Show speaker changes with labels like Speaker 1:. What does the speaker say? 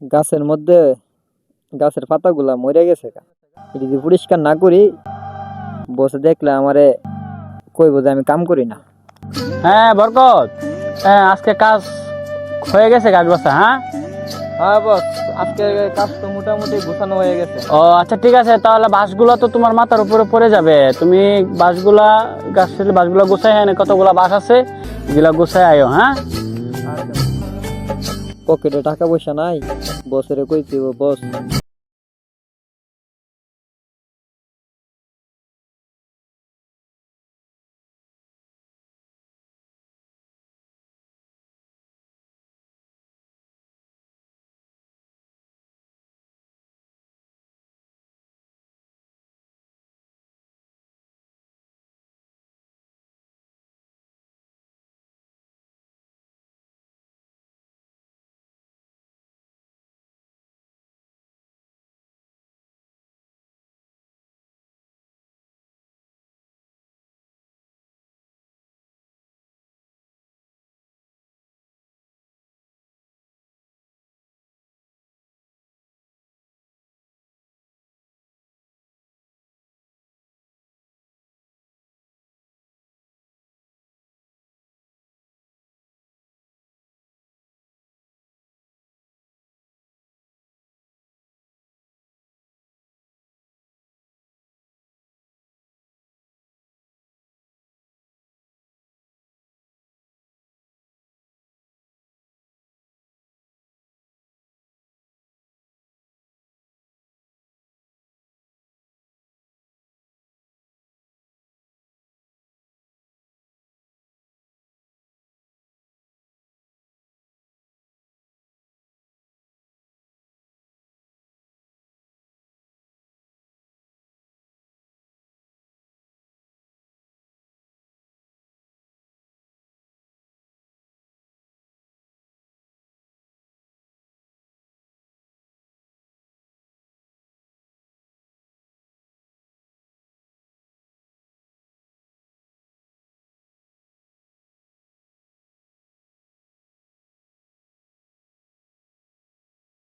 Speaker 1: গাছের মধ্যে গাছের পাতাগুলা মরে গেছে এটা যদি পরিষ্কার না করি বসে দেখলে আমারে কইব যে আমি কাম করি না।
Speaker 2: হ্যাঁ বরকত, হ্যাঁ আজকে কাজ হয়ে গেছে, গাছ বাসা। হ্যাঁ
Speaker 1: হ্যাঁ বস, আজকে কাজ তো মোটামুটি গোছানো হয়ে গেছে।
Speaker 2: ও আচ্ছা ঠিক আছে, তাহলে বাঁশগুলা তো তোমার মাথার উপরে পড়ে যাবে। তুমি বাঁশগুলা গাছের বাঁশগুলা গোছাই এনে, কতগুলা বাঁশ আছে এগুলা গোছাই আয়ো। হ্যাঁ
Speaker 1: পকেটে টাকা পয়সা নাই, বসেরে কইতে বস